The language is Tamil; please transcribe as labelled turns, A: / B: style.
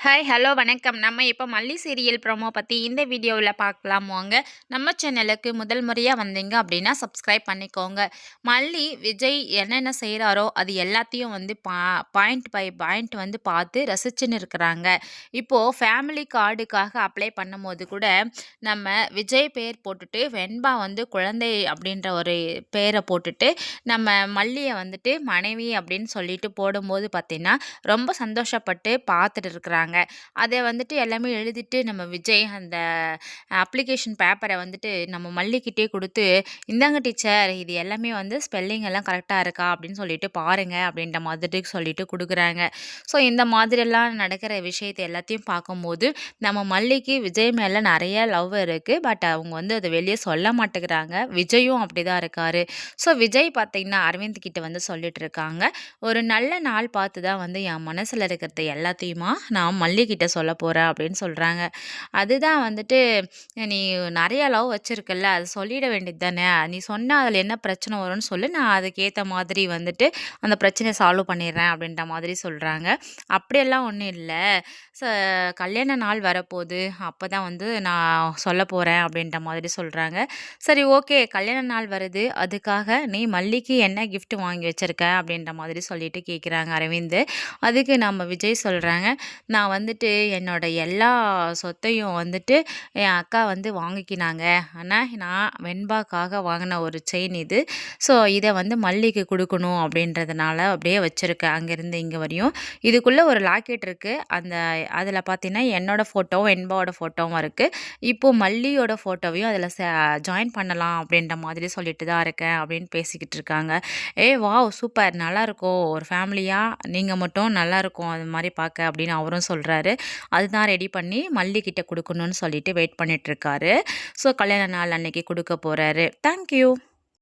A: ஹாய் ஹலோ வணக்கம். நம்ம இப்போ மல்லி சீரியல் ப்ரோமோ பற்றி இந்த வீடியோவில் பார்க்கலாம் வாங்க. நம்ம சேனலுக்கு முதல் முறையாக வந்தீங்க அப்படின்னா சப்ஸ்கிரைப் பண்ணிக்கோங்க. மல்லி விஜய் என்னென்ன செய்கிறாரோ அது எல்லாத்தையும் வந்து பாயிண்ட் பை பாயிண்ட் வந்து பார்த்து ரசிச்சுன்னு இருக்கிறாங்க. இப்போது ஃபேமிலி கார்டுக்காக அப்ளை பண்ணும்போது கூட நம்ம விஜய் பேர் போட்டுட்டு வெண்பா வந்து குழந்தை அப்படின்ற ஒரு பேரை போட்டுட்டு நம்ம மல்லியை வந்துட்டு மனைவி அப்படின்னு சொல்லிட்டு போடும்போது பார்த்தீங்கன்னா ரொம்ப சந்தோஷப்பட்டு பார்த்துட்டு இருக்கிறாங்க. அதை வந்துட்டு எல்லாமே எழுதிட்டு நம்ம விஜய் அந்த அப்ளிகேஷன் பேப்பரை வந்துட்டு நம்ம மல்லிக்கிட்டே கொடுத்து, இந்தாங்க டீச்சர் இது எல்லாமே வந்து ஸ்பெல்லிங் எல்லாம் கரெக்டாக இருக்கா அப்படின்னு சொல்லிட்டு பாருங்க அப்படின்ற மாதிரி சொல்லிட்டு கொடுக்குறாங்க. ஸோ இந்த மாதிரியெல்லாம் நடக்கிற விஷயத்தை எல்லாத்தையும் பார்க்கும்போது நம்ம மல்லிக்கு விஜய் மேலே நிறைய லவ் இருக்குது. பட் அவங்க வந்து அதை வெளியே சொல்ல மாட்டேங்கிறாங்க. விஜயும் அப்படி தான் இருக்காரு. ஸோ விஜய் பார்த்தீங்கன்னா அரவிந்த் கிட்ட வந்து சொல்லிட்டு இருக்காங்க, ஒரு நல்ல நாள் பார்த்து தான் வந்து என் மனசில் இருக்கிறது எல்லாத்தையுமா நான் மல்லிகிட்ட சொல்ல போகிறேன் அப்படின்னு சொல்கிறாங்க. அதுதான் வந்துட்டு, நீ நிறைய லவ் வச்சுருக்கல்ல அது சொல்லிட வேண்டியது தானே, நீ சொன்னால் அதில் என்ன பிரச்சனை வரும்னு சொல்லி நான் அதுக்கேற்ற மாதிரி வந்துட்டு அந்த பிரச்சனையை சால்வ் பண்ணிடுறேன் அப்படின்ற மாதிரி சொல்கிறாங்க. அப்படியெல்லாம் ஒன்றும் இல்லை, ச கல்யாண நாள் வரப்போகுது அப்போ தான் வந்து நான் சொல்ல போகிறேன் அப்படின்ற மாதிரி சொல்கிறாங்க. சரி ஓகே, கல்யாண நாள் வருது அதுக்காக நீ மல்லிக்கு என்ன gift வாங்கி வச்சிருக்க அப்படின்ற மாதிரி சொல்லிட்டு கேட்குறாங்க அரவிந்த். அதுக்கு நம்ம விஜய் சொல்கிறாங்க, நான் வந்துட்டு என்னோட எல்லா சொத்தையும் வந்துட்டு என் அக்கா வந்து வாங்கிக்கினாங்க. ஆனால் நான் வெண்பாக்காக வாங்கின ஒரு செயின் இது. ஸோ இதை வந்து மல்லிக்கு கொடுக்கணும் அப்படின்றதுனால அப்படியே வச்சுருக்கேன் அங்கேருந்து இங்கே வரையும். இதுக்குள்ளே ஒரு லாக்கெட் இருக்குது, அதில் பார்த்தீங்கன்னா என்னோட ஃபோட்டோவும் வெண்பாவோட ஃபோட்டோவும் இருக்குது. இப்போது மல்லியோட ஃபோட்டோவையும் அதில் ஜாயின் பண்ணலாம் அப்படின்ற மாதிரி சொல்லிட்டு தான் இருக்கேன் அப்படின்னு பேசிக்கிட்டு இருக்காங்க. வாவ் சூப்பர், நல்லாயிருக்கும், ஒரு ஃபேமிலியாக நீங்கள் மட்டும் நல்லாயிருக்கும் அது மாதிரி பார்க்க அப்படின்னு அவரும் சொல்கிறாரு. அதுதான் ரெடி பண்ணி மல்லிகிட்ட கொடுக்கணும்னு சொல்லிட்டு வெயிட் பண்ணிகிட்ருக்காரு. ஸோ கல்யாண நாள் அன்னைக்கு கொடுக்க போகிறாரு. தேங்க்யூ.